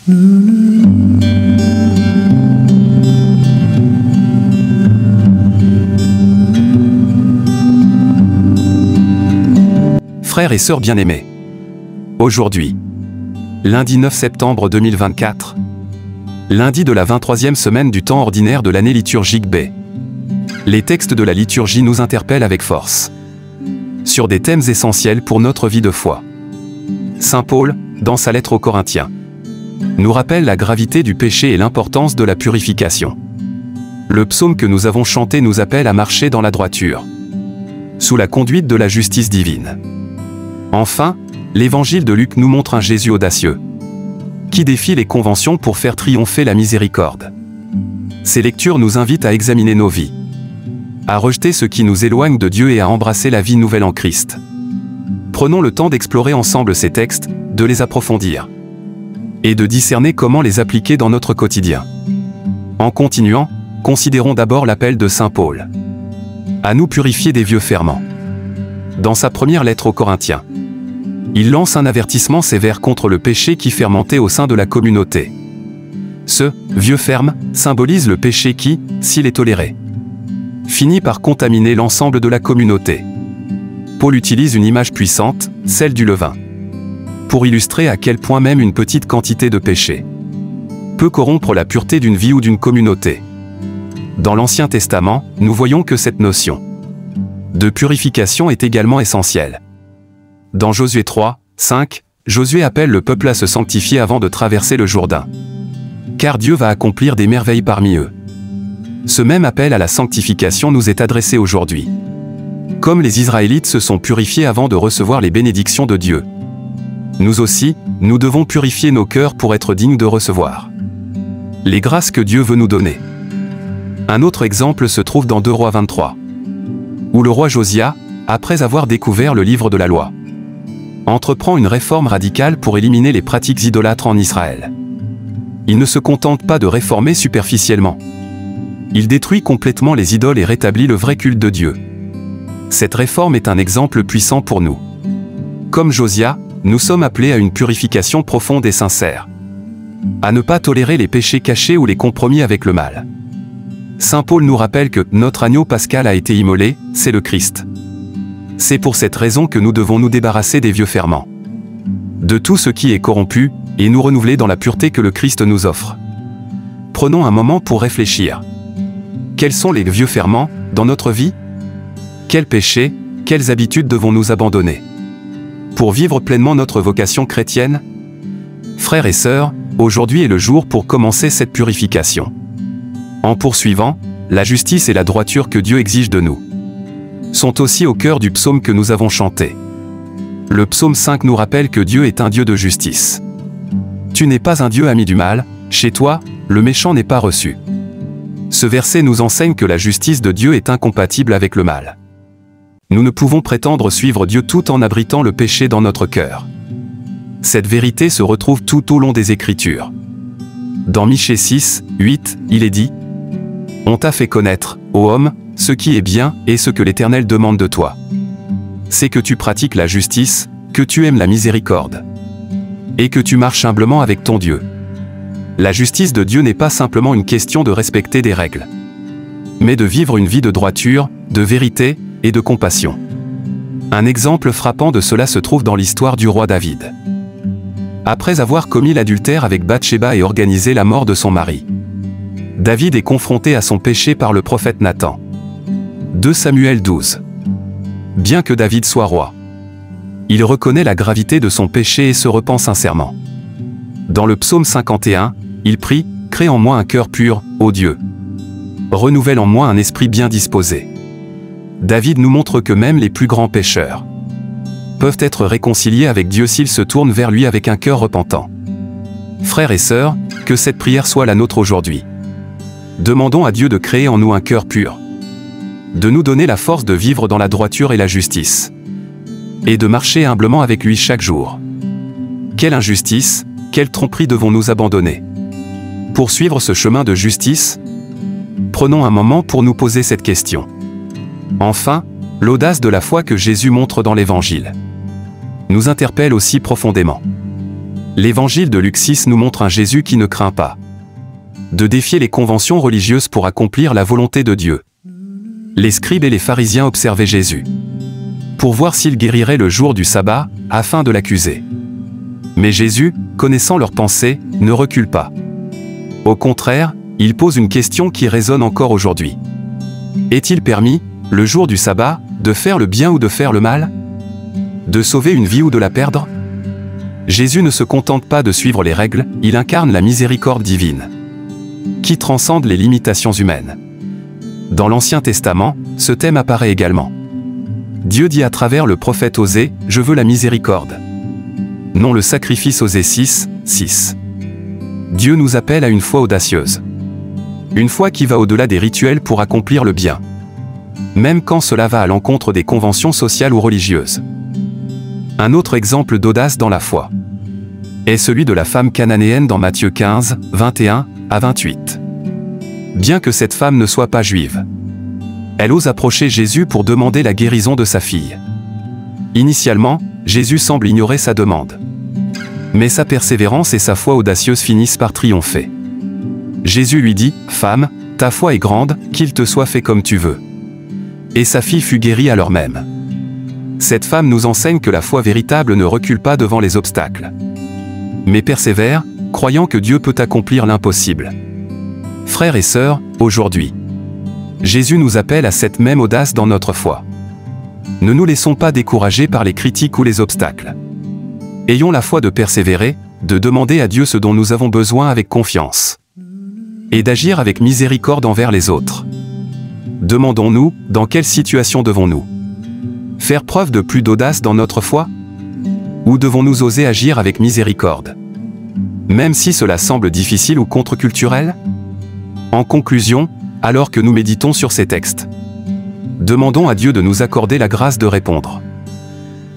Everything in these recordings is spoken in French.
Frères et sœurs bien-aimés, aujourd'hui, lundi 9 septembre 2024, lundi de la 23e semaine du temps ordinaire de l'année liturgique B, les textes de la liturgie nous interpellent avec force sur des thèmes essentiels pour notre vie de foi. Saint Paul, dans sa lettre aux Corinthiens, nous rappelle la gravité du péché et l'importance de la purification. Le psaume que nous avons chanté nous appelle à marcher dans la droiture, sous la conduite de la justice divine. Enfin, l'évangile de Luc nous montre un Jésus audacieux, qui défie les conventions pour faire triompher la miséricorde. Ces lectures nous invitent à examiner nos vies, à rejeter ce qui nous éloigne de Dieu et à embrasser la vie nouvelle en Christ. Prenons le temps d'explorer ensemble ces textes, de les approfondir, et de discerner comment les appliquer dans notre quotidien. En continuant, considérons d'abord l'appel de Saint Paul à nous purifier des vieux ferments. Dans sa première lettre aux Corinthiens, il lance un avertissement sévère contre le péché qui fermentait au sein de la communauté. Ce « vieux ferme » symbolise le péché qui, s'il est toléré, finit par contaminer l'ensemble de la communauté. Paul utilise une image puissante, celle du levain, pour illustrer à quel point même une petite quantité de péché peut corrompre la pureté d'une vie ou d'une communauté. Dans l'Ancien Testament, nous voyons que cette notion de purification est également essentielle. Dans Josué 3, 5, Josué appelle le peuple à se sanctifier avant de traverser le Jourdain, car Dieu va accomplir des merveilles parmi eux. Ce même appel à la sanctification nous est adressé aujourd'hui. Comme les Israélites se sont purifiés avant de recevoir les bénédictions de Dieu, nous aussi, nous devons purifier nos cœurs pour être dignes de recevoir les grâces que Dieu veut nous donner. Un autre exemple se trouve dans 2 Rois 23, où le roi Josia, après avoir découvert le livre de la loi, entreprend une réforme radicale pour éliminer les pratiques idolâtres en Israël. Il ne se contente pas de réformer superficiellement. Il détruit complètement les idoles et rétablit le vrai culte de Dieu. Cette réforme est un exemple puissant pour nous. Comme Josia, nous sommes appelés à une purification profonde et sincère, à ne pas tolérer les péchés cachés ou les compromis avec le mal. Saint Paul nous rappelle que notre agneau pascal a été immolé, c'est le Christ. C'est pour cette raison que nous devons nous débarrasser des vieux ferments, de tout ce qui est corrompu, et nous renouveler dans la pureté que le Christ nous offre. Prenons un moment pour réfléchir. Quels sont les vieux ferments dans notre vie? Quels péchés, quelles habitudes devons-nous abandonner pour vivre pleinement notre vocation chrétienne? Frères et sœurs, aujourd'hui est le jour pour commencer cette purification, en poursuivant la justice et la droiture que Dieu exige de nous, sont aussi au cœur du psaume que nous avons chanté. Le psaume 5 nous rappelle que Dieu est un Dieu de justice. Tu n'es pas un Dieu ami du mal, chez toi, le méchant n'est pas reçu. Ce verset nous enseigne que la justice de Dieu est incompatible avec le mal. Nous ne pouvons prétendre suivre Dieu tout en abritant le péché dans notre cœur. Cette vérité se retrouve tout au long des Écritures. Dans Michée 6, 8, il est dit « On t'a fait connaître, ô homme, ce qui est bien et ce que l'Éternel demande de toi. C'est que tu pratiques la justice, que tu aimes la miséricorde, et que tu marches humblement avec ton Dieu. » La justice de Dieu n'est pas simplement une question de respecter des règles, mais de vivre une vie de droiture, de vérité et de compassion. Un exemple frappant de cela se trouve dans l'histoire du roi David. Après avoir commis l'adultère avec Bathsheba et organisé la mort de son mari, David est confronté à son péché par le prophète Nathan. 2 Samuel 12. Bien que David soit roi, il reconnaît la gravité de son péché et se repent sincèrement. Dans le psaume 51, il prie « Crée en moi un cœur pur, ô Dieu. Renouvelle en moi un esprit bien disposé. » David nous montre que même les plus grands pécheurs peuvent être réconciliés avec Dieu s'ils se tournent vers lui avec un cœur repentant. Frères et sœurs, que cette prière soit la nôtre aujourd'hui. Demandons à Dieu de créer en nous un cœur pur, de nous donner la force de vivre dans la droiture et la justice, et de marcher humblement avec lui chaque jour. Quelle injustice, quelle tromperie devons-nous abandonner pour suivre ce chemin de justice? Prenons un moment pour nous poser cette question. Enfin, l'audace de la foi que Jésus montre dans l'Évangile nous interpelle aussi profondément. L'évangile de Luc 6 nous montre un Jésus qui ne craint pas de défier les conventions religieuses pour accomplir la volonté de Dieu. Les scribes et les pharisiens observaient Jésus pour voir s'il guérirait le jour du sabbat, afin de l'accuser. Mais Jésus, connaissant leurs pensées, ne recule pas. Au contraire, il pose une question qui résonne encore aujourd'hui. Est-il permis, le jour du sabbat, de faire le bien ou de faire le mal? De sauver une vie ou de la perdre? Jésus ne se contente pas de suivre les règles, il incarne la miséricorde divine, qui transcende les limitations humaines. Dans l'Ancien Testament, ce thème apparaît également. Dieu dit à travers le prophète Osée, « Je veux la miséricorde. » Non le sacrifice. Osée 6, 6. Dieu nous appelle à une foi audacieuse. Une foi qui va au-delà des rituels pour accomplir le bien. Même quand cela va à l'encontre des conventions sociales ou religieuses. Un autre exemple d'audace dans la foi est celui de la femme cananéenne dans Matthieu 15, 21 à 28. Bien que cette femme ne soit pas juive, elle ose approcher Jésus pour demander la guérison de sa fille. Initialement, Jésus semble ignorer sa demande. Mais sa persévérance et sa foi audacieuse finissent par triompher. Jésus lui dit, « Femme, ta foi est grande, qu'il te soit fait comme tu veux. » Et sa fille fut guérie à l'heure même. Cette femme nous enseigne que la foi véritable ne recule pas devant les obstacles, mais persévère, croyant que Dieu peut accomplir l'impossible. Frères et sœurs, aujourd'hui, Jésus nous appelle à cette même audace dans notre foi. Ne nous laissons pas décourager par les critiques ou les obstacles. Ayons la foi de persévérer, de demander à Dieu ce dont nous avons besoin avec confiance, et d'agir avec miséricorde envers les autres. Demandons-nous, dans quelle situation devons-nous faire preuve de plus d'audace dans notre foi? Ou devons-nous oser agir avec miséricorde, même si cela semble difficile ou contre-culturel? En conclusion, alors que nous méditons sur ces textes, demandons à Dieu de nous accorder la grâce de répondre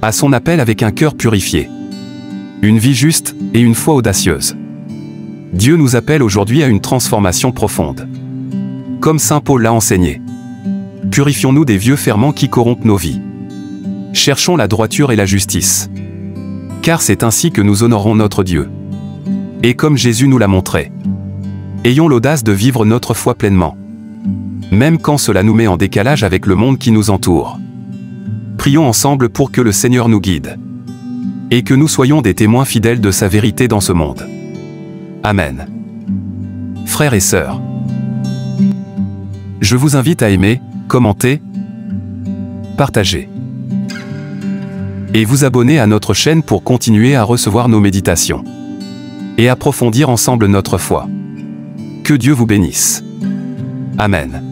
à son appel avec un cœur purifié, une vie juste et une foi audacieuse. Dieu nous appelle aujourd'hui à une transformation profonde, comme saint Paul l'a enseigné. Purifions-nous des vieux ferments qui corrompent nos vies. Cherchons la droiture et la justice, car c'est ainsi que nous honorons notre Dieu. Et comme Jésus nous l'a montré, ayons l'audace de vivre notre foi pleinement, même quand cela nous met en décalage avec le monde qui nous entoure. Prions ensemble pour que le Seigneur nous guide, et que nous soyons des témoins fidèles de sa vérité dans ce monde. Amen. Frères et sœurs, je vous invite à aimer, commenter, partager et vous abonner à notre chaîne pour continuer à recevoir nos méditations et approfondir ensemble notre foi. Que Dieu vous bénisse. Amen.